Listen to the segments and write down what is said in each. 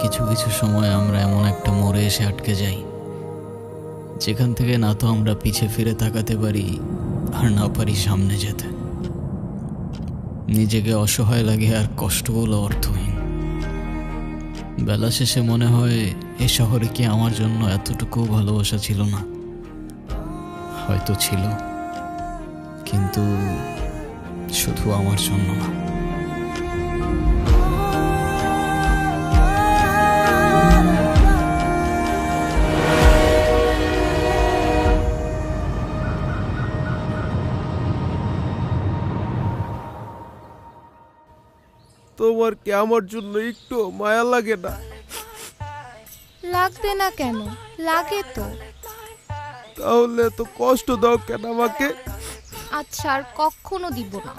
কিছু কিছু সময় আমরা এমন একটা মোড়ে এসে আটকে যাই যেখান থেকে না তো আমরা পিছে ফিরে তাকাতে পারি আর না পারি সামনে যেতে। নিজেকে অসহায় লাগে আর কষ্টগুলো অর্থহীন। বেলা শেষে মনে হয় এ শহরে কি আমার জন্য এতটুকু ভালোবাসা ছিল না? হয়তো ছিল, কিন্তু শুধু আমার জন্য না। তোমার কি আমার জন্য একটু মায়া লাগে না? লাগবে না কেন, লাগে তো। তাহলে তো কষ্ট দাও কেন আমাকে? আচ্ছা, আর কখনো দিব না।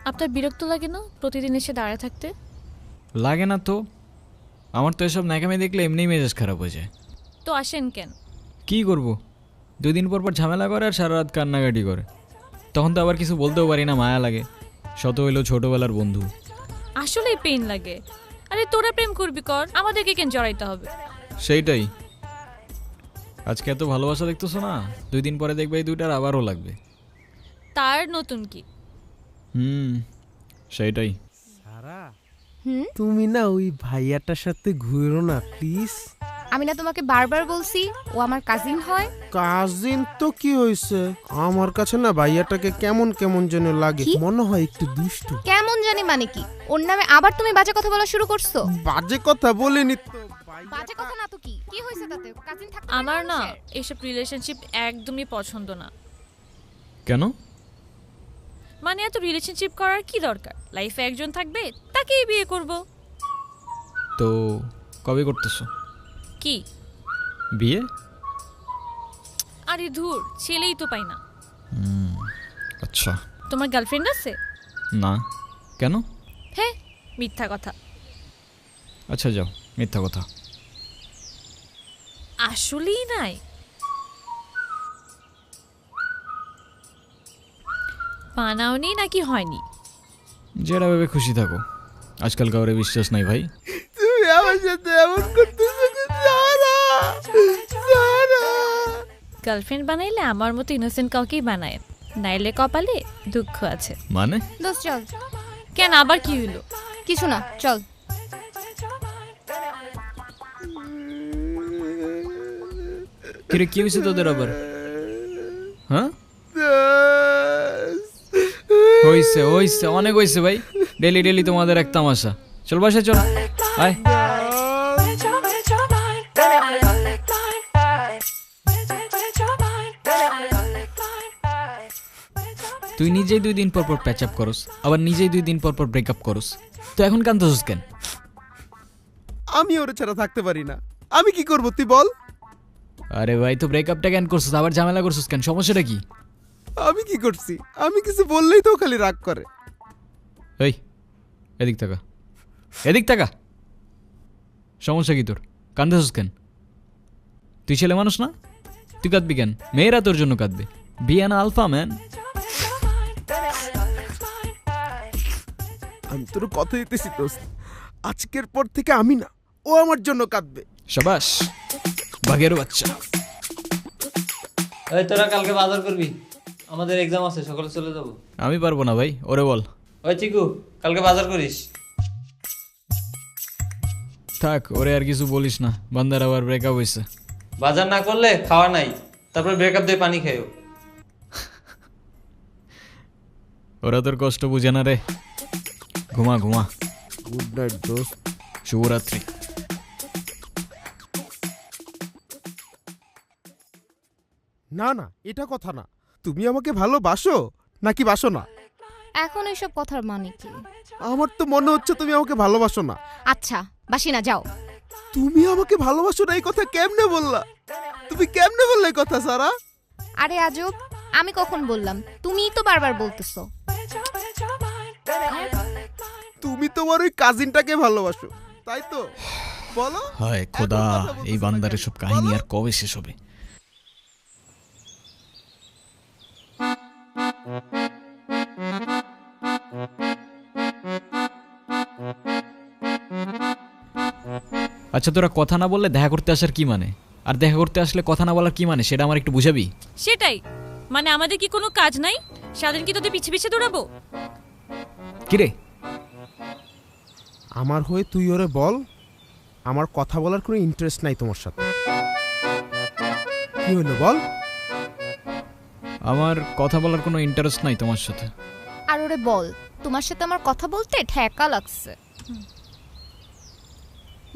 আপনার বিরক্ত লাগে না প্রতিদিন এসে দাঁড়ায় থাকতে? লাগে না তো, আমার তো এসব ন্যাকামি দেখলে এমনিই মেজাজ খারাপ হয়ে যায়। তো আসেন কেন? কি করব, 2 দিন পর পর ঝামেলা করে আর সারা রাত কান্নাকাটি করে। তখন তো আবার কিছু বলতেও পারি না, মায়া লাগে। শত হইলো ছোটবেলার বন্ধু। আসলেই পেইন লাগে। আরে তোরা প্রেম করবি কর, আমাদেরকে কেন জড়াইতে হবে? সেইটাই, আজকে এত ভালোবাসা দেখতেছো না, 2 দিন পরে দেখবে এই দুইটার আবারও লাগবে। তার নতুন কি? সেইটাই। সারা, হুম, তুমি না ওই ভাইয়াটার সাথে ঘুরো না প্লিজ। আমি না তোমাকে বারবার বলছি ও আমার কাজিন হয়। কাজিন তো কি হয়েছে? আমার কাছে না ভাইয়াটাকে কেমন কেমন যেন লাগে, কি? মনে হয় একটু দুষ্টু। কেমন জানি মানে কি? ওর নামে আবার তুমি বাজে কথা বলা শুরু করছো? বাজে কথা বলিনি তো। বাজে কথা না তো কি? কি হয়েছে তাতে? কাজিন থাকতে আমার না এইসব রিলেশনশিপ একদমই পছন্দ না। কেন? মানে এত রিলেশনশিপ করার কি দরকার? লাইফে একজন থাকবে, তাকেই বিয়ে করব। তো কবে করতেছো কি বিয়ে? আরে ধুর, ছেলেই তো পাই না। আচ্ছা। তোমার গার্লফ্রেন্ড আছে? না। কেন? হ্যাঁ, মিথ্যা কথা। আচ্ছা যাও, মিথ্যা কথা। আসলেই নাই? বানাওনি নাকি হয়নি? যেটা ভেবে খুশি থাকো, আজকাল কাউরে বিশ্বাস নাই ভাই। তুমি আমার সাথে এমন করতেছো সারা, সারা। গার্লফ্রেন্ড বানাইলে আমার মতো ইনোসেন্ট কাউকেই বানায়, নাইলে কপালে দুঃখ আছে। মানে? দোস্ত চল। কেন, আবার কি হইলো? কিছু না, চল। কিরে, কি হয়েছে তোদের আবার? হ্যাঁ, হইছে হইছে, অনেক হইছে ভাই। ডেলি ডেলি তোমাদের এক তামাশা। চল বাসায় চল, আয়। তুই নিজেই 2 দিন পর পর প্যাচ আপ করস, আবার নিজেই 2 দিন পর পর ব্রেকআপ করস, তো এখন কান্দছিস কেন? আমি ওরে ছাড়া থাকতে পারি না, আমি কি করব তুই বল? আরে ভাই, তো ব্রেকআপটা কেন করছিস, আবার ঝামেলা করছিস কেন, সমস্যাটা কি? আমি কি করছি? আমি কিছু বললেই তো খালি রাগ করে। এই এদিক তাকা, এদিক তাকা। সমস্যা কি তোর, কান্দছিস কেন? তুই ছেলে মানুষ না, তুই কাঁদবি কেন? মেয়েরা তোর জন্য কাঁদবে। বিয়ানা আলফা ম্যান। আমি তোর কথা দিতেছি দোস্ত, আজকের পর থেকে আমি না, ও আমার জন্য কাঁদবে। শাবাশ, বাঘের বাচ্চা। এই তোরা কালকে বাজার করবি, আমাদের এক্সাম আছে, সকালে চলে যাব। আমি পারবো না ভাই, ওরে বল। ওই চিকু, কালকে বাজার করিস। থাক, ওরে আর কিছু বলিস না, বান্দার আবার ব্রেকআপ হয়েছে। বাজার না করলে খাওয়া নাই, তারপরে ব্রেকআপ দিয়ে পানি খাইও। ওরা তোর কষ্ট বুঝে না রে। ঘুমা ঘুমা। গুড নাইট দোস্ত। শুভরাত্রি। না না, এটা কথা না। তুমি আমাকে ভালোবাসো নাকি বাসো না? এখন এইসব কথার মানে কি? আমার তো মনে হচ্ছে তুমি আমাকে ভালোবাসো না। আচ্ছা, বাসি না, যাও। তুমি আমাকে ভালোবাসো না এই কথা কেমনে বললা? তুমি কেমনে বললে এই কথা সারা? আরে আজব, আমি কখন বললাম? তুমিই তো বারবার বলতেছো। তুমি তোমার ওই কাজিনটাকে ভালোবাসো, তাই তো? বলো। হায় খোদা, এখন কথা বলতেছো এই না বান্দার কেন? সব কাহিনী বলো। আর কবে শেষ হবে? আচ্ছা, তোরা কথা না বললে দেখা করতে আসার কি মানে? আর দেখা করতে আসলে কথা না বলার কি মানে, সেটা আমার একটু বুঝাবি? সেটাই, মানে আমাদের কি কোনো কাজ নাই? সারাদিন কি তোদের পিছে পিছে দৌড়াবো? কিরে, আমার হয়ে তুই ওরে বল, আমার কথা বলার কোনো ইন্টারেস্ট নাই তোমার সাথে। কি হলো বল? আমার কথা বলার কোনো ইন্টারেস্ট নাই তোমার সাথে। আর ওরে বল, তোমার সাথে আমার কথা বলতে ঠেকা লাগছে।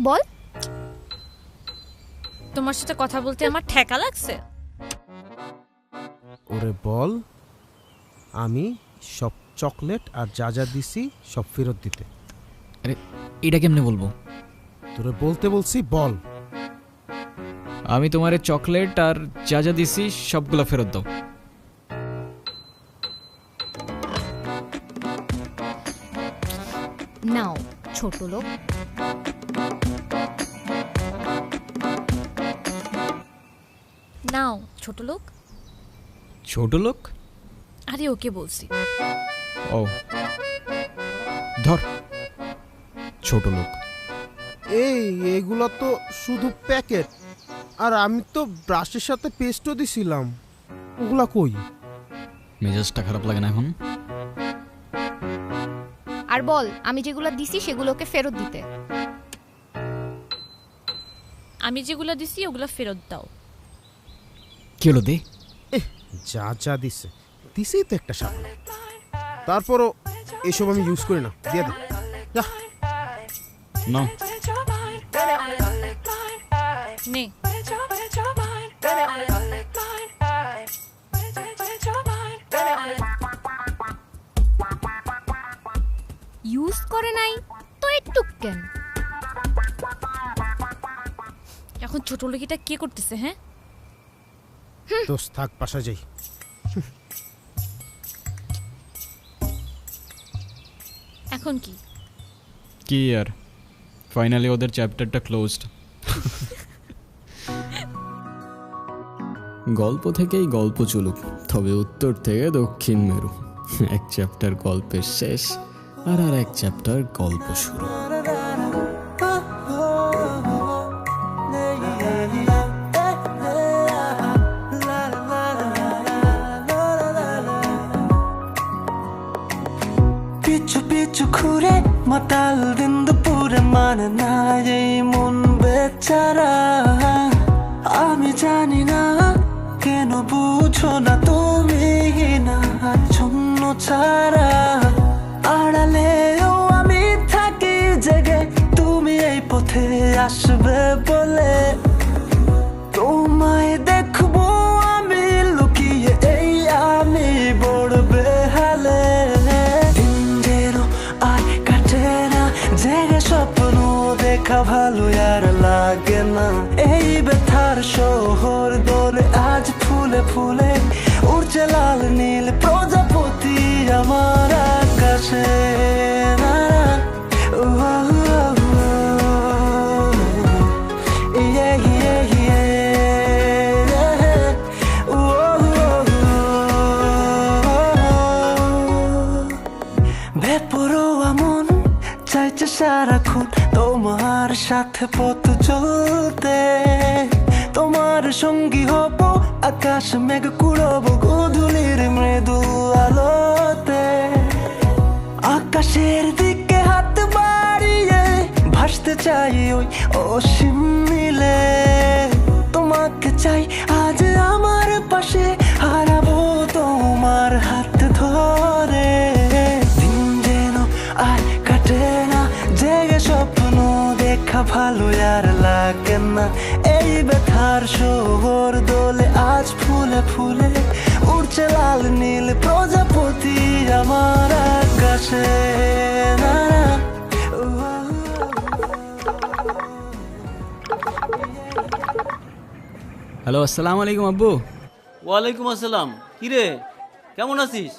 বল। তোমার সাথে কথা বলতে আমার ঠেকা লাগছে? ওরে বল, আমি সব চকলেট আর যা যা দিছি সব ফেরত দিতে। আরে এটা কেমনে বলবো? তোরে বলতে বলছি, বল। আমি তোমার চকলেট আর যা যা দিছি সবগুলো ফেরত দাও। নাও ছোট লোক। নাও ছোট লোক। ছোট লোক? আরে ওকে বলছি। ও ধর, ছোট লোক। এগুলো তো শুধু প্যাকেট, আর আমি তো ব্রাশের সাথে পেস্টও দিছিলাম। ওগুলা কই? মেজাজটা খারাপ লাগে না এখন? আর বল, আমি যেগুলো দিছি সেগুলোকে ফেরত দিতে। আমি যেগুলো দিছি ওগুলো ফেরত দাও। কি হলো দে? যা যা দিছে দিছি তো একটা সাথে, তারপরও এসব আমি ইউজ করি না, দিয়ে দে যা। না, নে। ইউজ করে নাই তো একটু কেন? এখন ছোট লোকিটা কে করতেছে? হ্যাঁ, দোস্ত থাক, পাশা যাই। এখন কি? কি আর, ফাইনালি ওদের চ্যাপ্টারটা ক্লোজড। গল্প থেকেই গল্প চলুক, তবে উত্তর থেকে দক্ষিণ মেরু। এক চ্যাপ্টার গল্পের শেষ, আর এক চ্যাপ্টার গল্প শুরু। পিছু পিছু ঘুরে মাতাল দিন দুপুরে, মানে না এই মন বেচারা। আমি জানি না কেন বুঝো না তুমি না শূন্য ছাড়া। আড়ালেও আমি থাকি জেগে, তুমি এই পথে আসবে বলে। তোমায় দেখবো আমি লুকিয়ে, এই আমি বড় বেহালে। দিন যেন আর কাটে না জেগে, স্বপ্ন দেখা ভালো আর লাগে না। এই ব্যথার শহর দোলে আজ ফুলে ফুলে, উড়ছে লাল নীল প্রজাপতি আমার আকাশে। বেপরোয়া মন চাইছে সারাক্ষণ তোমার সাথে পথ চলতে। তোমার সঙ্গী হব, আকাশ মেঘ কুড়ব গোধূলির মৃদু আলোতে। আকাশের দিকে হাত বাড়িয়ে ভাসতে চাই ওই অসীম নীলে। তোমাকে চাই আজ আমার পাশে, হারাবো তোমার হাত ধরে। দিন যেন আর কাটে না জেগে, স্বপ্ন দেখা ভালো আর লাগে না। এই ব্যথার শহর দোলে আজ ফুলে ফুলে, উড়ছে লাল নীল প্রজাপতি আমার আকাশে। হ্যালো, আসসালামু আলাইকুম আব্বু। ওয়ালাইকুম আসসালাম। কিরে, কেমন আছিস?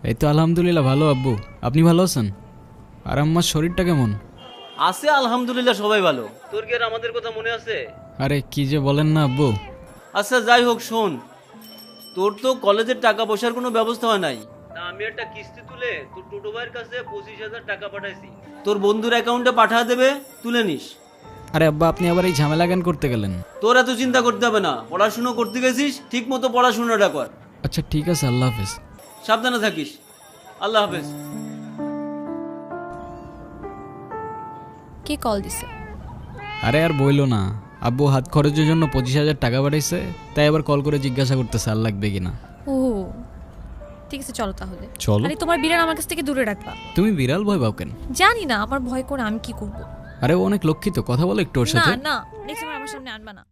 এই তো আলহামদুলিল্লাহ ভালো আব্বু, আপনি ভালো আছেন? আর আম্মার শরীরটা কেমন? আছে আলহামদুলিল্লাহ সবাই ভালো। তোর কি আর আমাদের কথা মনে আছে? আরে কি যে বলেন না আব্বু। আচ্ছা যাই হোক, শোন, তোর তো কলেজের টাকা পয়সার কোনো ব্যবস্থা হয় নাই। তা আমি একটা কিস্তি তুলে তোর টোটো ভাইয়ের কাছে 25,000 টাকা পাঠাইছি, তোর বন্ধুর অ্যাকাউন্টে পাঠা দেবে, তুলে নিস। আরে আব্বা আপনি আবার এই ঝামেলা কেন করতে গেলেন? তোর এত চিন্তা করতে হবে না, পড়াশুনো করতে গেছিস, ঠিক মতো পড়াশোনাটা কর। আচ্ছা ঠিক আছে, আল্লাহ হাফেজ। সাবধানে থাকিস। আল্লাহ হাফেজ। কে কল দিছে? আরে আর বইলো না, আব্বু হাত খরচের জন্য 25,000 টাকা পাঠাইছে, তাই আবার কল করে জিজ্ঞাসা করতেছে আর লাগবে কিনা। ও ঠিক আছে, চলো তাহলে। চলো। আরে তোমার বিড়াল আমার কাছ থেকে দূরে রাখবা। তুমি বিড়াল ভয় পাও কেন? জানি না, আমার ভয় করে আমি কি করব। আরে ও অনেক লক্ষ্মী তো, কথা বলো একটু ওর না সাথে। না, নেক্সট টাইম আমার সামনে আনবা না।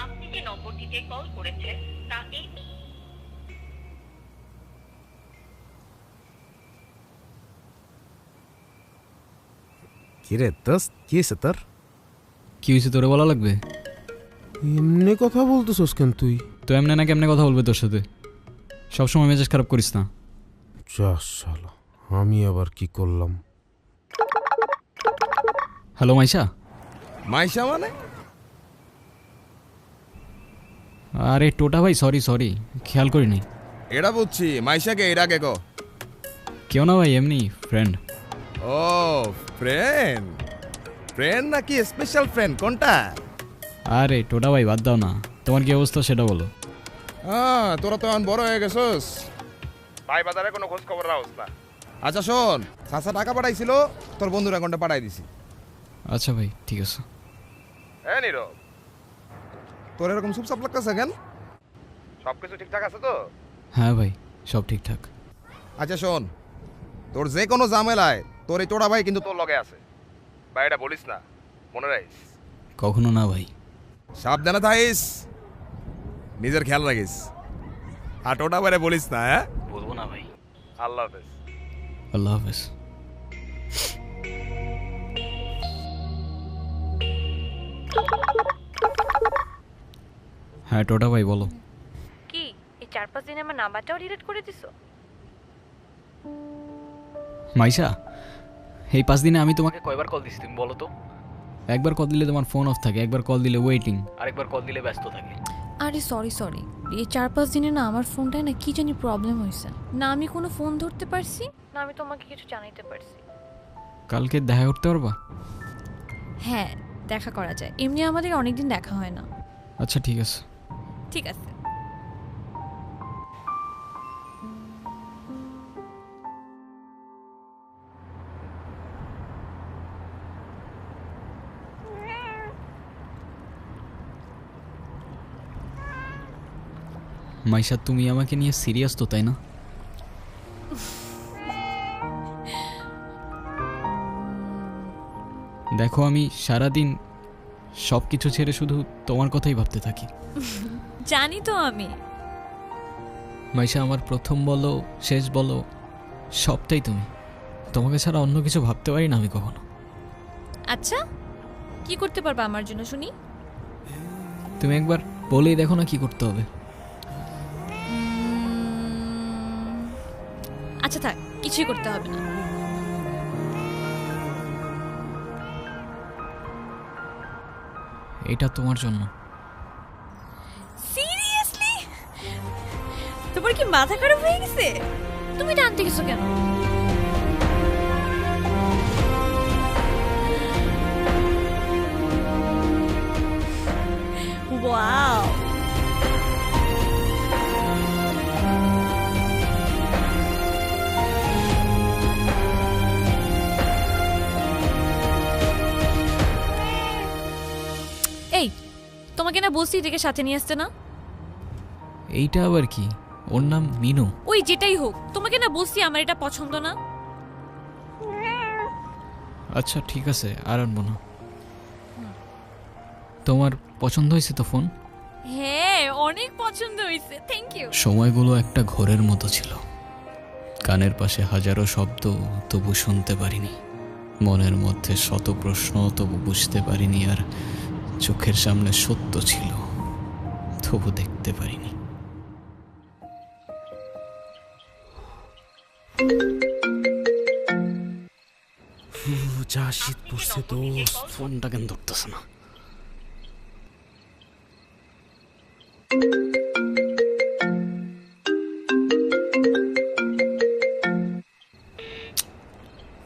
আপনি যে নম্বরটিতে কল করেছেন তা এই কিরে দোস্ত, কি হয়েছে তোর? কি হয়েছে তোরে বলা লাগবে? এমনি কথা বলতেছস কেন তুই? তো এমনি না কেমনে কথা বলবে তোর সাথে? সবসময় মেজাজ খারাপ করিস না। যা শালা, আমি আবার কি করলাম? হ্যালো মাইশা। মাইশা মানে? আরে টোটা ভাই, সরি সরি, খেয়াল করিনি। এটা বুঝছি, মাইশাকে এর আগে কো। কেউ না ভাই, এমনি ফ্রেন্ড। ও ফ্রেন্ড, ফ্রেন্ড নাকি স্পেশাল ফ্রেন্ড কোনটা? আরে টোটা ভাই বাদ দাও না, তোমার কি অবস্থা সেটা বলো। হ্যাঁ, তোরা তো এখন বড় হয়ে গেছস, ভাই বাজারে কোনো খোঁজ খবর রাখস না। আচ্ছা শোন, চাচা টাকা পাঠাইছিল, তোর বন্ধুর অ্যাকাউন্টে পাঠাই দিছি। আচ্ছা ভাই ঠিক আছে। হ্যাঁ নীরব, তোর এরকম চুপচাপ লাগতেছে কেন? সব কিছু ঠিকঠাক আছে তো? হ্যাঁ ভাই, সব ঠিকঠাক। আচ্ছা শোন, তোর যে কোনো ঝামেলায় তোর এই টোটা ভাই কিন্তু তোর লগে আছে, ভাই এটা বলিস না, মনে রাখিস। কখনো না ভাই। সাবধানে থাকিস, নিজের খেয়াল রাখিস, আর টোটা ভাইরে বলিস না। হ্যাঁ বলবো না ভাই। আল্লাহ হাফেজ। আল্লাহ হাফেজ। হ্যাঁ টোটা ভাই বলো। কি এই 4-5 দিনে আমার নাম্বারটাও ডিলিট করে দিছো? মাইশা, এই 5 দিনে আমি তোমাকে কয়বার কল দিছি তুমি বলো তো? একবার কল দিলে তোমার ফোন অফ থাকে, একবার কল দিলে ওয়েটিং, আরেকবার কল দিলে ব্যস্ত থাকে। আরে সরি, এই 4-5 দিনে না আমার ফোনটায় না কি জানি প্রবলেম হয়েছে, না আমি কোনো ফোন ধরতে পারছি, না আমি তোমাকে কিছু জানাইতে পারছি। কালকে দেখা করতে পারবা? হ্যাঁ দেখা করা যায়, এমনি আমাদের অনেকদিন দেখা হয় না। আচ্ছা ঠিক আছে। ঠিক আছে। মাইশা তুমি আমাকে নিয়ে সিরিয়াস তো, তাই না? দেখো আমি সারাদিন সব কিছু ছেড়ে শুধু তোমার কথাই ভাবতে থাকি। জানি তো আমি। মাইশা আমার প্রথম বলো শেষ বলো সবটাই তুমি, তোমাকে ছাড়া অন্য কিছু ভাবতে পারি না আমি কখনো। আচ্ছা কি করতে পারবা আমার জন্য শুনি? তুমি একবার বলেই দেখো না কি করতে হবে। আচ্ছা থাক, কিছুই করতে হবে না। এটা তোমার জন্য। সিরিয়াসলি? তোমার কি মাথা খারাপ হয়ে গেছে? তুমি টানতে গেছো কেন? ওয়াও, এই তোমাকে না বলছি এটাকে সাথে নিয়ে আসতে না? এইটা আবার কি? ওর নাম মিনু। ওই যেটাই হোক, তোমাকে না বলছি আমার এটা পছন্দ না। আচ্ছা ঠিক আছে, আর আনবো না। তোমার পছন্দ হয়েছে তো ফোন? হ্যাঁ অনেক পছন্দ হয়েছে, থ্যাংক ইউ। সময়গুলো একটা ঘোরের মতো ছিল, কানের পাশে হাজারো শব্দ, তবু শুনতে পারিনি। মনের মধ্যে শত প্রশ্ন, তবু বুঝতে পারিনি। আর চোখের সামনে সত্য ছিল, তবু দেখতে পারিনি। যা শীত পড়ছে তো। ফোনটা কেন ধরতেছে না?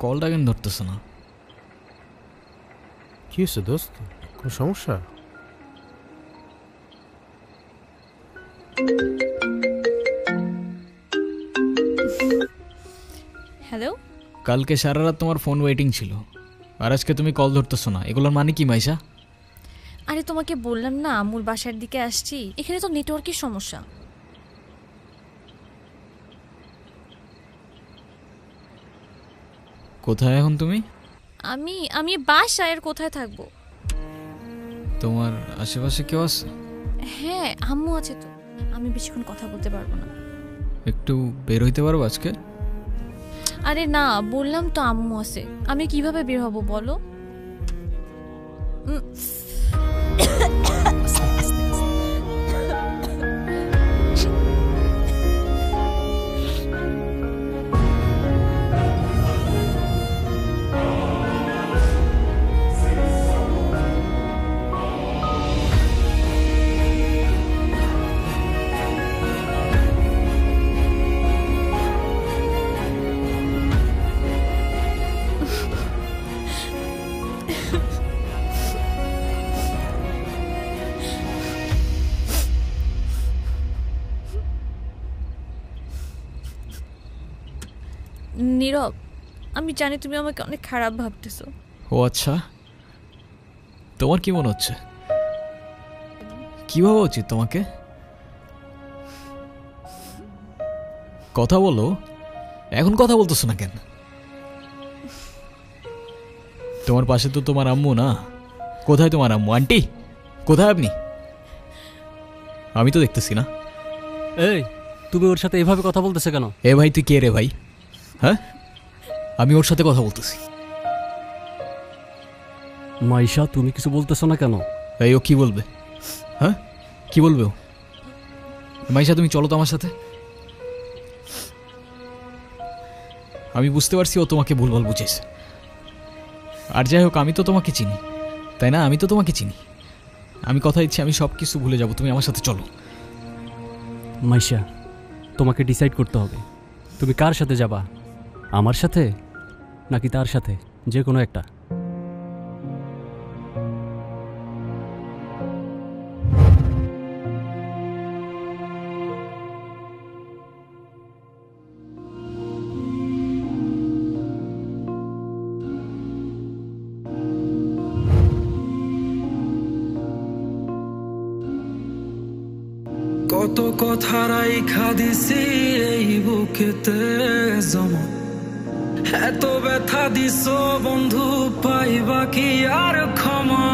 কলটা কেন ধরতেছে না? কি হয়েছে দোস্ত, কোনো সমস্যা? হ্যালো, কালকে সারা রাত তোমার ফোন ওয়েটিং ছিল, আর আজকে তুমি কল ধরতেছো না। এগুলোর মানে কি মাইশা? আরে তোমাকে বললাম না আমুর বাসার দিকে আসছি, এখানে তো নেটওয়ার্কের সমস্যা। কোথায় এখন তুমি? আমি আমি বাসায়, আর কোথায় থাকবো? তোমার আশেপাশে কেউ আছে? হ্যাঁ, আম্মু আছে তো। আমি বেশিক্ষণ কথা বলতে পারবো না। একটু বের হইতে পারবো আজকে? আরে না, বললাম তো আম্মু আছে। আমি কিভাবে বের হব বলো? নীরব, আমি জানি তুমি আমাকে অনেক খারাপ ভাবতেছো। ও আচ্ছা, তোমার কি মনে হচ্ছে? কি ভাবা উচিত তোমাকে? কথা বলো। এখন কথা বলতেছো না কেন? তোমার পাশে তো তোমার আম্মু না। কোথায় তোমার আম্মু? আন্টি কোথায় আপনি? আমি তো দেখতেছি না। এই, তুমি ওর সাথে এভাবে কথা বলতেছে কেন? এ ভাই, তুই কে রে ভাই? হ্যাঁ, আমি ওর সাথে কথা বলতেছি। মাইশা, তুমি কিছু বলতেছো না কেন? এই, ও কি বলবে? হ্যাঁ, কি বলবে ও? মাইশা, তুমি চলো তো আমার সাথে। আমি বুঝতে পারছি ও তোমাকে ভুলভাল বুঝেছে। আর যাই হোক, আমি তো তোমাকে চিনি, তাই না? আমি তো তোমাকে চিনি। আমি কথা দিচ্ছি, আমি সব কিছু ভুলে যাব। তুমি আমার সাথে চলো। মাইশা, তোমাকে ডিসাইড করতে হবে তুমি কার সাথে যাবা, আমার সাথে নাকি তার সাথে, যে কোনো একটা। কত কথা রাইখা দিছি এই বুকেতে জমা, এত ব্যথা দিছ বন্ধু, পাইবা কি আর ক্ষমা?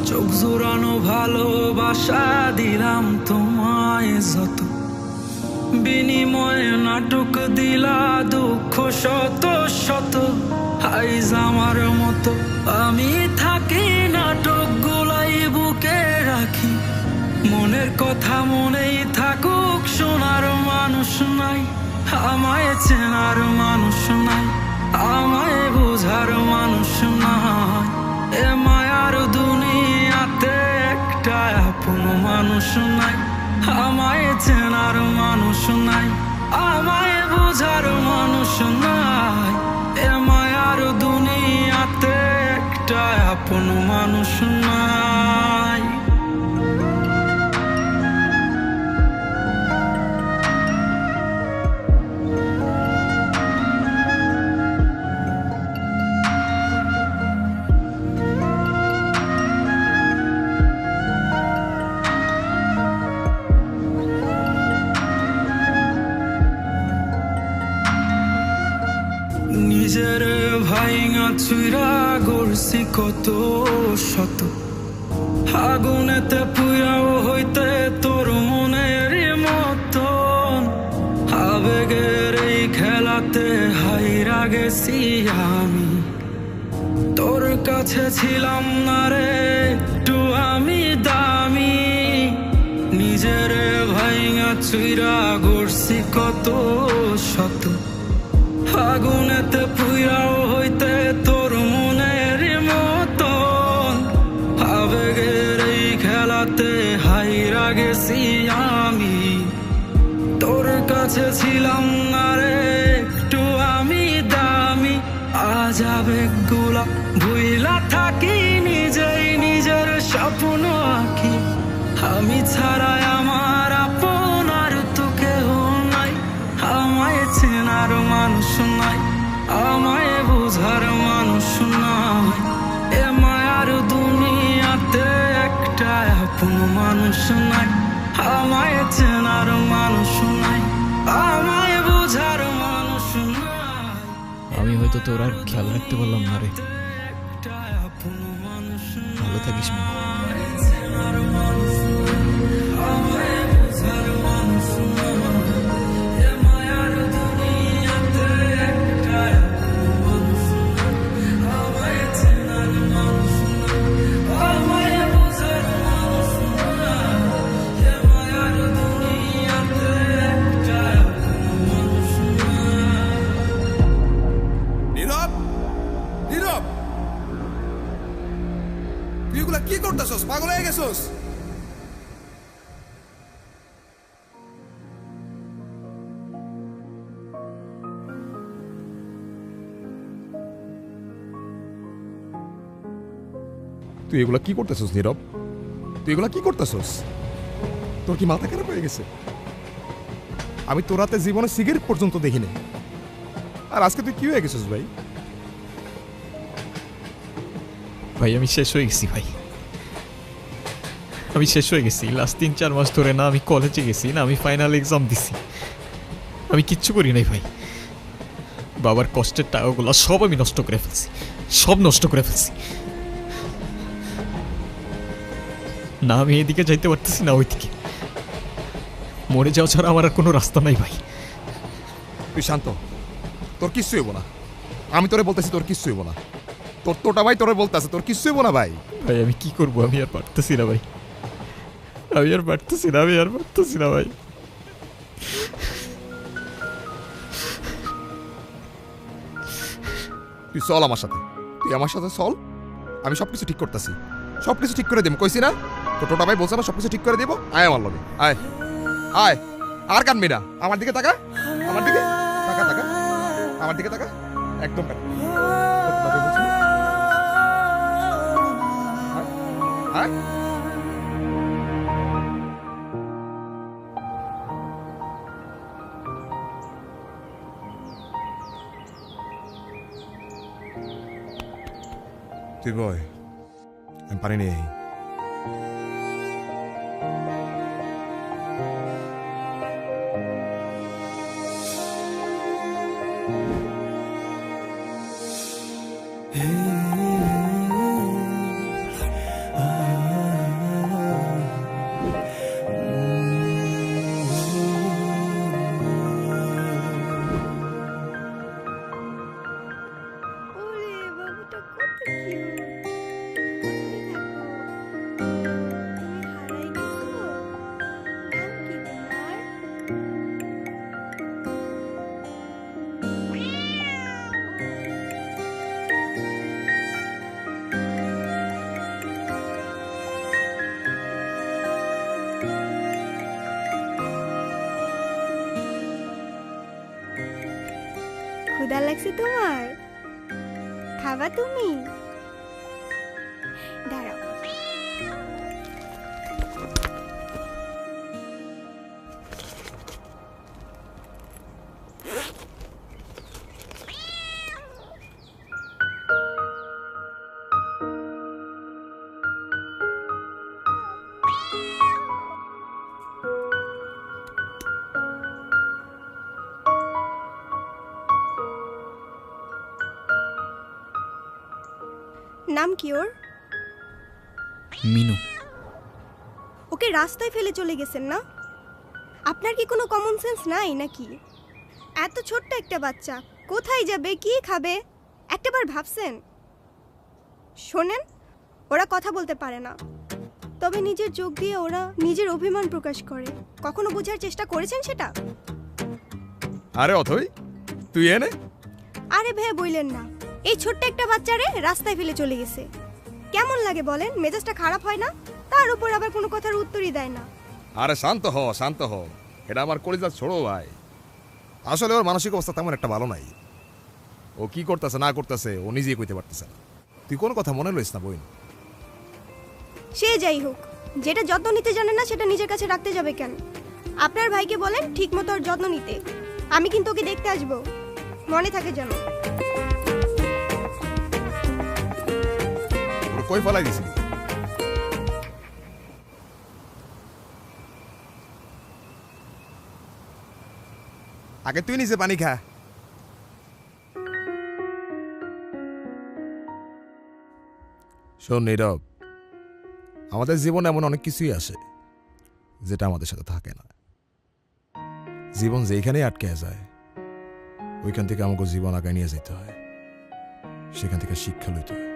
চোখ জোড়ানো ভালোবাসা দিলাম তোমায় যত, বিনিময়ে নাটক দিলা দুঃখ শত শত। আইজ আমার মতো আমি থাকি, নাটক গুলাই বুকে রাখি। মনের কথা মনেই থাকুক, শোনার মানুষ নাই, আমায় চেনার মানুষ নাই, আমায় বোঝার মানুষ নাই। এ মায়ার দুনিয়াতে একটা আপন মানুষ নাই, আমায় চেনার মানুষ নাই, আমায় বোঝার মানুষ নাই। এ মায়ার দুনিয়াতে একটা আপন মানুষ নাই। নিজের ভাইঙা চুইরা গড়ছি কত শত, আগুনেতে পুইরাও হইতে তোর মনের মতন। আবেগের এই গেছি আমি, তোর কাছে ছিলাম না রে একটু আমি দামি, নিজের ভাইঙা চুইরা গড়ছি কত শত, আগুনেতে পুইরাও হইতে তোর মনের মতন, আবেগের এই খেলাতে হাইরা গেছি আমি, তোর কাছে ছিলাম না রে একটু আমি দামি, আজ আবেগগুলা ভুইলা থাকি, নিজেই নিজের স্বপ্ন আঁকি, আমি ছাড়াই আমার আপন আর তো কেহ নাই, আমায় চেনার মানুষ নাই, আমায় বোঝার মানুষ নাই, এ মায়ার দুনিয়াতে একটা আপন মানুষ নাই, আমায় চেনার মানুষ নাই, আমায় বোঝার মানুষ নাই, আমি হয়তো তোর আর খেয়াল রাখতে পারলাম না রে। একটা আপন মানুষ নাই, ভালো থাকিস মিনু। চেনার মানুষ নাই, আমায় বোঝার মানুষ নাই, এ মায়ার দুনিয়াতে একটা আপন মানুষ নাই, আমায় চেনার মানুষ নাই, আমায় বোঝার মানুষ নাই, এ মায়ার দুনিয়াতে একটা আপন মানুষ নাই। নীরব, নীরব, তুই এগুলা কি করতেছস? পাগল হয়ে গেছস? তুই এগুলা কি করতেছস নীরব? তুই এগুলা কি করতেছস? তোর কি মাথা খারাপ হয়ে গেছে? আমি তোর হাতে জীবনে সিগারেট পর্যন্ত দেখিনি, আর আজকে তুই কি হয়ে গেছিস ভাই? ভাই আমি শেষ হয়ে গেছি ভাই, আমি শেষ হয়ে গেছি। লাস্ট 3-4 মাস ধরে না আমি কলেজে গেছি, না আমি ফাইনাল এক্সাম দিছি, আমি কিচ্ছু করি নাই ভাই। বাবার কষ্টের টাকাগুলো সব আমি নষ্ট করে ফেলছি, সব নষ্ট করে ফেলছি। না আমি এদিকে যাইতে পারতেছি না ওইদিকে, মরে যাওয়া ছাড়া আমার আর কোনো রাস্তা নাই ভাই। তুই শান্ত, তোর কিচ্ছু হইব না। আমি তোরে বলতেছি তোর কিচ্ছু হইব না। তোর তোটা ভাই তোরে বলতেছে তোর কিচ্ছু হইব না ভাই। ভাই আমি কি করবো, আমি আর পারতেছি না ভাই, আমি আর পারতেছি না, আমি আর পারতেছি না ভাই। তুই চল আমার সাথে, তুই আমার সাথে চল, আমি সবকিছু ঠিক করতেছি, সবকিছু ঠিক করে দেব। কইছি না তোর টোটা ভাই বলছে না সবকিছু ঠিক করে দেবো। আয় আমার লগে, আয় আয়, আর কানবি না। আমার দিকে তাকা, আমার দিকে তাকা, তাকা আমার দিকে তাকা, একদম কান। তোর টোটা ভাই বলছে না? আয়, আয়। তুই বয়, আমি পানি নিয়ে আই। ক্ষুধা লাগছে তোমার? খাবা তুমি? দাঁড়াও। নাম কি ওর? মিনু। ওকে রাস্তায় ফেলে চলে গেছেন না? আপনার কি কোনো কমন সেন্স নাই নাকি? এত ছোট্ট একটা বাচ্চা কোথায় যাবে, কি খাবে একটাবার ভাবছেন? শোনেন, ওরা কথা বলতে পারে না, তবে নিজের চোখ দিয়ে ওরা নিজের অভিমান প্রকাশ করে। কখনো বোঝার চেষ্টা করেছেন সেটা? আরে অথই, তুই এনে আরে ভাই বললেন না, এই ছোট্ট একটা বাচ্চারে রাস্তায় ফেলে চলে গেছে। কেমন লাগে বলেন? মেজাজটা খারাপ হয় না? তার উপর আবার কোনো কথার উত্তরই দেয় না। আরে শান্ত হ, শান্ত হ। এটা আমার কলিজার ছোড়ো ভাই। আসলে ওর মানসিক অবস্থা তেমন একটা ভালো নাই। ও কি করতেছে না করতেছে ও নিজেই কইতে পারতেছে না। তুই কোন কথা মনে লইস না বইন। সে যাই হোক, যেটা যত্ন নিতে জানে না সেটা নিজের কাছে রাখতে যাবে কেন? আপনার ভাইকে বলেন ঠিক মতো ওর যত্ন নিতে। আমি কিন্তু ওকে দেখতে আসবো, মনে থাকে যেন। ওর কই ফলাই দিছিলি? আগে তুই নিচে পানি খা। শোন নীরব, আমাদের জীবনে এমন অনেক কিছুই আসে যেটা আমাদের সাথে থাকে না। জীবন যেখানেই আটকে যায় ওইখান থেকে আমাকে জীবন আগায় নিয়ে যেতে হয়, সেখান থেকে শিক্ষা লইতে হয়।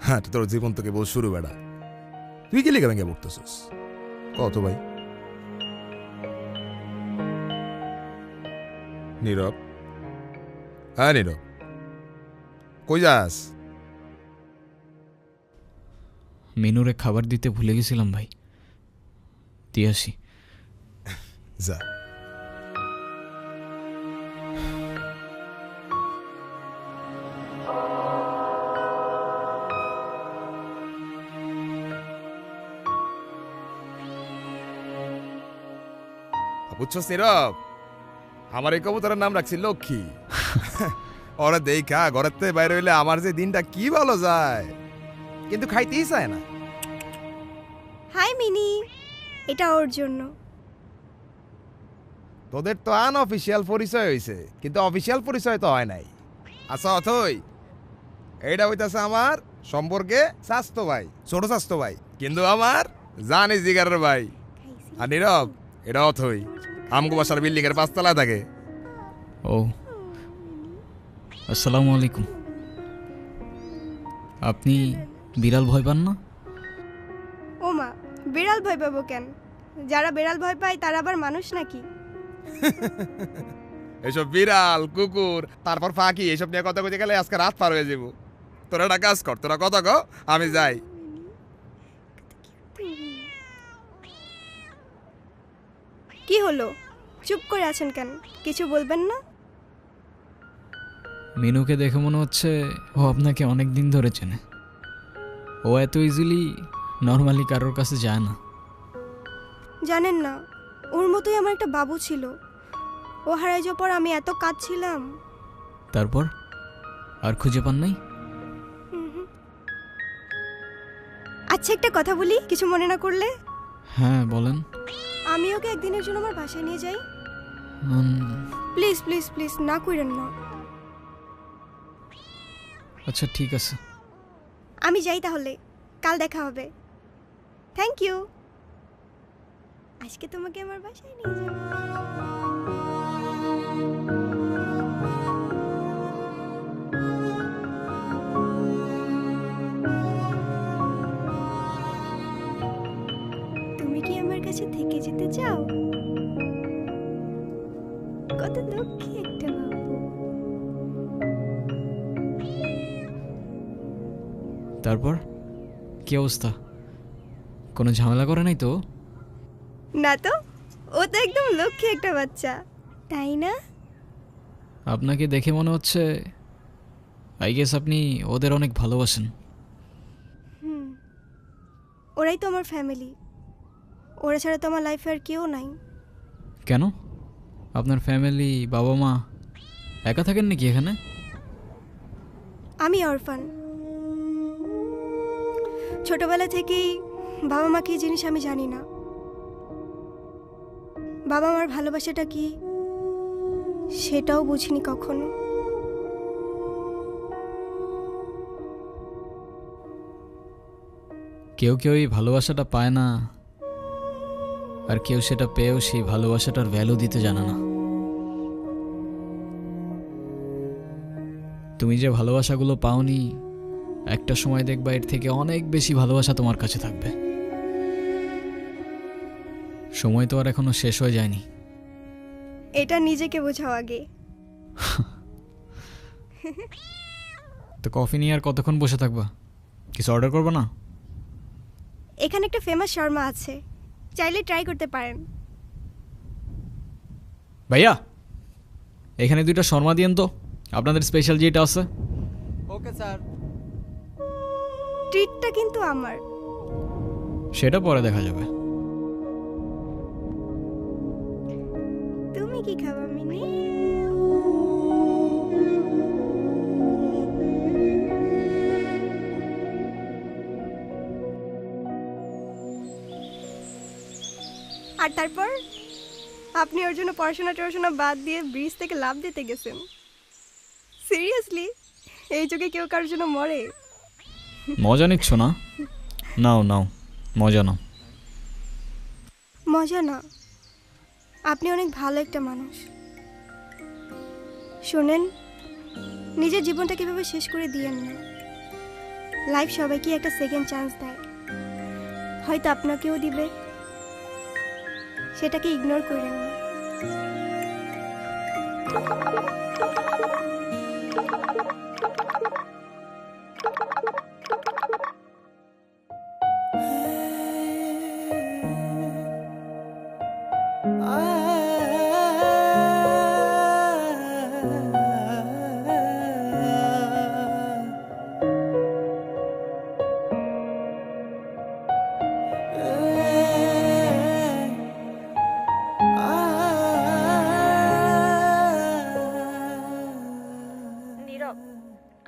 হ্যাঁ, তোর জীবন তোকে বল শুরু বেড়া। তুই কি লিখে ভেঙে পড়তেছিস কত ভাই? নীরব, হ্যাঁ নীরব, কই যাস? মিনুরে খাবার দিতে ভুলে গেছিলাম ভাই, দিয়ে আসি। যা। বুঝছস নীরব, আমার এই কবুতরের নাম রাখছি লক্ষ্মী। ওরা দেখা ঘরের থেকে বাইরে হইলে আমার যে দিনটা কি ভালো যায়, কিন্তু খাইতেই চায় না। হাই মিনি, এটা ওর জন্য। তোদের তো আনঅফিসিয়াল পরিচয় হয়েছে, কিন্তু অফিসিয়াল পরিচয় তো হয় নাই। আচ্ছা অথই, এইটা হইতাছে আমার সম্পর্কে স্বাস্থ্য ভাই, ছোট স্বাস্থ্য ভাই, কিন্তু আমার জানি জিগারের ভাই। আর নীরব, এটা অথই আমগো বাসার বিল্ডিং এর 5 তলায় থাকে। ও, আসসালামু আলাইকুম। আপনি বিড়াল ভয় পান না? ও মা, বিড়াল ভয় পাবো কেন? যারা বিড়াল ভয় পায় তারা আবার মানুষ নাকি? এসব বিড়াল কুকুর তারপর ফাঁকি এসব নিয়ে কথা কইতে গেলে আজকে রাত পার হয়ে যাব। তোরা একটা কাজ কর, তোরা কথা কও, আমি যাই। কি হলো, চুপ করে আছেন কেন? কিছু বলবেন না? মিনুকে দেখে মনে হচ্ছে ও আপনাকে অনেক দিন ধরে চেনে। ও এত ইজিলি নর্মালি কারোর কাছে যায় না। জানেন না, ওর মতোই আমার একটা বাবু ছিল। ও হারাই যাওয়ার পর আমি এত কাঁদছিলাম। তারপর আর খুঁজে পান নাই? আচ্ছা, একটা কথা বলি, কিছু মনে না করলে? হ্যাঁ বলেন। আমি ওকে একদিনের জন্য আমার বাসায় নিয়ে যাই। প্লিজ প্লিজ প্লিজ, না কইরেন না। আচ্ছা ঠিক আছে, আমি যাই তাহলে, কাল দেখা হবে। Thank you. আজকে তোমাকে আমার বাসায় নিয়ে যাব। তুমি কি আমার কাছে থেকে যেতে চাও? কত লক্ষ্মী একটা বাবু। তারপর কি অবস্থা? কোনো ঝামেলা করে নাই তো? না তো, ও তো একদম লক্ষ্মী একটা বাচ্চা, তাই না? আপনাকে দেখে মনে হচ্ছে আই গেস আপনি ওদের অনেক ভালোবাসেন। ওরাই তো আমার ফ্যামিলি। ওরা ছাড়া তো আমার লাইফে আর কেউ নাই। কেন? আপনার ফ্যামিলি, বাবা মা একা থাকেন নাকি এখানে? আমি অরফান। ছোটবেলা থেকেই বাবা মা কি জিনিস আমি জানি না। বাবা মার ভালোবাসাটা কি সেটাও বুঝিনি কখনো। কেউ কেউ এই ভালোবাসাটা পায় না, আর কেউ সেটা পেয়েও সেই ভালোবাসাটার ভ্যালু দিতে জানে না। তুমি যে ভালোবাসাগুলো পাওনি, একটা সময় দেখবা এর থেকে অনেক বেশি ভালোবাসা তোমার কাছে থাকবে। সময় তো আর এখনো শেষ হয়ে যায়নি। এটা নিজেকে বোঝাও আগে। তো কফি নিয়ে আর কতক্ষণ বসে থাকবা? কিছু অর্ডার করবো না? এখানে একটা ফেমাস শর্মা আছে, চাইলে ট্রাই করতে পারেন। ভাইয়া, এখানে 2টা শর্মা দিয়েন তো, আপনাদের স্পেশাল যেটা আছে। Okay sir. ট্রিটটা কিন্তু আমার। সেটা পরে দেখা যাবে। তুমি কি খাবা মিনি? আর তারপর আপনি ওর জন্য পড়াশোনা বাদ দিয়ে ব্রিজ থেকে লাফ দিতে গেছেন। সিরিয়াসলি, এই যুগে কেউ কারোর জন্য মরে? মজা নিচ্ছ না? নাও নাও, মজা নাও। মজা না, আপনি অনেক ভালো একটা মানুষ। শোনেন, নিজের জীবনটা কিভাবে শেষ করে দিয়েন না। লাইফ সবাইকে একটা সেকেন্ড চান্স দেয়, হয়তো আপনাকেও দিবে, সেটাকে ইগনোর করেন না।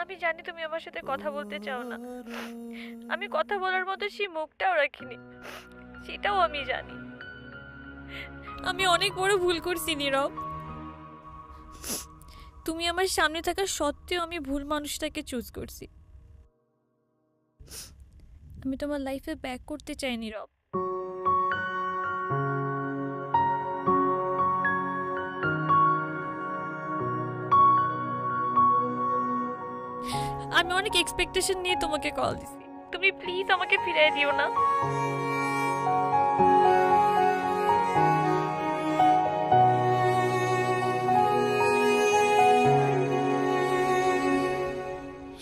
আমি জানি তুমি আমার সাথে কথা বলতে চাও না, আমি কথা বলার মতো সেই মুখটাও রাখিনি, সেটাও আমি জানি। আমি অনেক বড় ভুল করছি নীরব। তুমি আমার সামনে থাকা সত্ত্বেও আমি ভুল মানুষটাকে চুজ করছি। আমি তোমার লাইফে ব্যাক করতে চাই নীরব। আমি অনেক এক্সপেকটেশন নিয়ে তোমাকে কল দিছি, তুমি প্লিজ আমাকে ফিরিয়ে দিও না।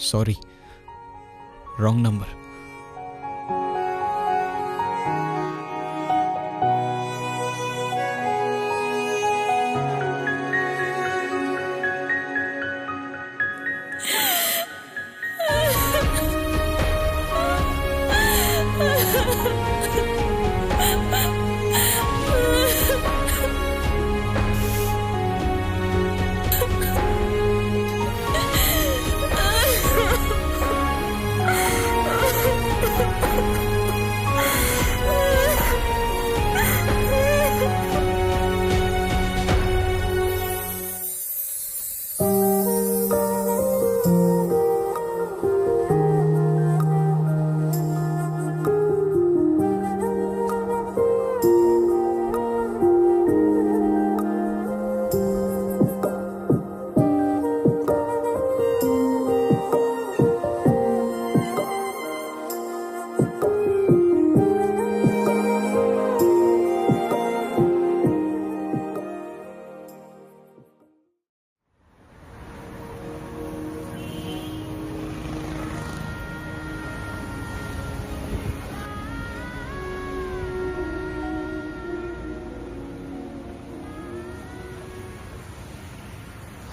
Sorry, wrong number.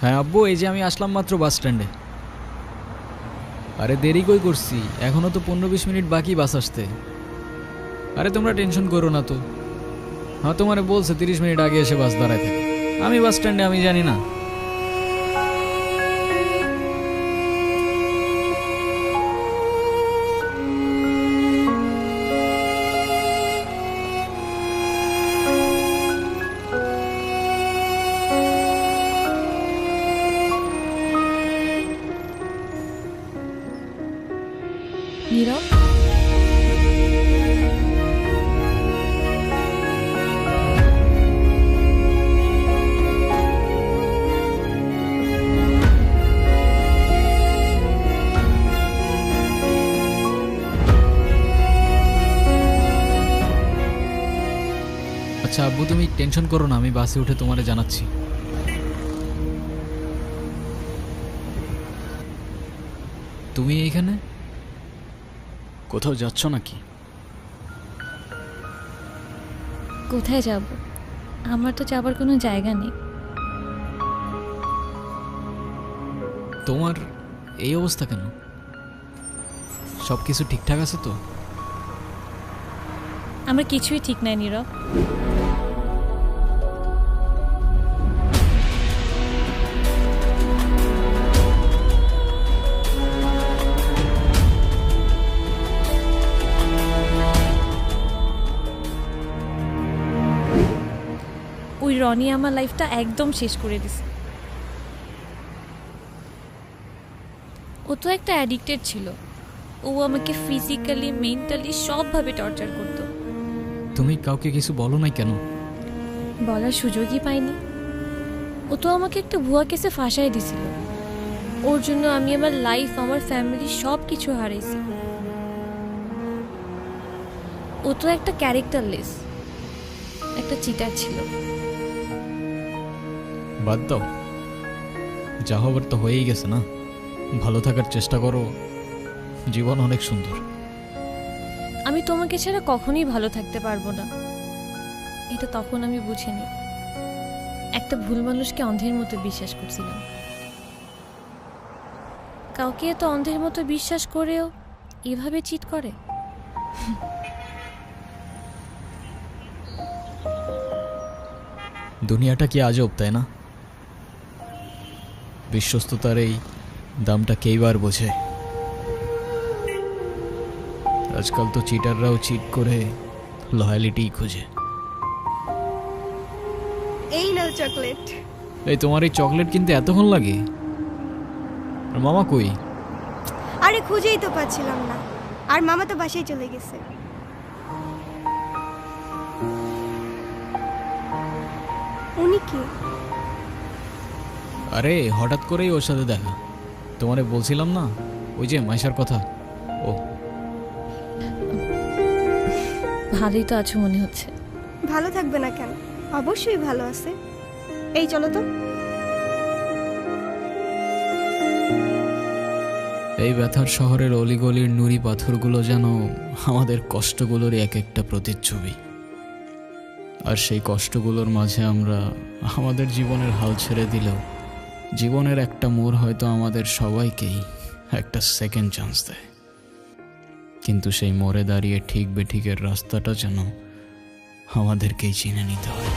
হ্যাঁ আব্বু, এই যে আমি আসলাম মাত্র বাস স্ট্যান্ডে। আরে দেরি কই করছি, এখনো তো 15-20 মিনিট বাকি বাস আসতে। আরে তোমরা টেনশন করো না তো। হ্যাঁ, তোমারে বলছে 30 মিনিট আগে এসে বাস দাঁড়ায় থাকে। আমি বাস স্ট্যান্ডে, আমি জানি না। নীরব, আচ্ছা আব্বু, তুমি টেনশন করো না, আমি বাসে উঠে তোমারে জানাচ্ছি। তুমি এইখানে কোথাও যাচ্ছ নাকি? কোথায় যাব? আমার তো যাবার কোনো জায়গা নেই। তোমার এই অবস্থা কেন? সব কিছু ঠিকঠাক আছে তো? আমার কিছুই ঠিক নাই নীরব। ওই রনি আমার লাইফটা একদম শেষ করে দিছে। ও তো একটা অ্যাডিক্টেড ছিল। ও আমাকে ফিজিক্যালি, মেন্টালি সবভাবে টর্চার করতো। তুমি কাউকে কিছু বলো নাই কেন? বলার সুযোগই পাইনি। ও তো আমাকে একটা ভুয়া কেসে ফাঁসাই দিছিল। ওর জন্য আমি আমার লাইফ, আমার ফ্যামিলি সব কিছু হারাইছি। ও তো একটা ক্যারেক্টারলেস, একটা চিটার ছিল। বাদ দাও, যা হবার তো হয়েই গেছে না। ভালো থাকার চেষ্টা করো, জীবন অনেক সুন্দর। আমি তোমাকে ছাড়া কখনোই ভালো থাকতে পারবো না, এটা তখন আমি বুঝিনি। একটা ভুল মানুষকে অন্ধের মতো বিশ্বাস করছিলাম। কাউকে এত অন্ধের মতো বিশ্বাস করেও এভাবে চিট করে। দুনিয়াটা কি আজব, তাই না? বিশ্বস্ততার এই দামটা কেইবার বোঝে। আজকাল তো চিটাররাও চিট করে লয়ালিটি খুঁজে। এই নাও চকলেট। এই তোমার এই চকলেট কিনতে এতক্ষণ লাগে? আর মামা কই? আরে খুঁজেই তো পাচ্ছিলাম না, আর মামা তো বাসায় চলে গেছে। উনি কি? আরে হঠাৎ করেই ওর সাথে দেখা। তোমারে বলছিলাম না ওই যে মাইশার কথা, ও। ভালোই তো আছো মনে হচ্ছে। ভালো থাকবে না কেন? অবশ্যই ভালো আছে। এই চলো তো। এই ব্যথার শহরের অলিগলির নুড়ি পাথরগুলো যেন আমাদের কষ্টগুলোর এক একটা প্রতিচ্ছবি। আর সেই কষ্টগুলোর মাঝে আমরা আমাদের জীবনের হাল ছেড়ে দিলেও জীবনের একটা মোড় হয়তো আমাদের সবাইকেই একটা সেকেন্ড চান্স দেয়। কিন্তু সেই মোড়ে দাঁড়িয়ে ঠিক বেঠিকের রাস্তাটা যেন আমাদেরকেই চিনে নিতে হয়।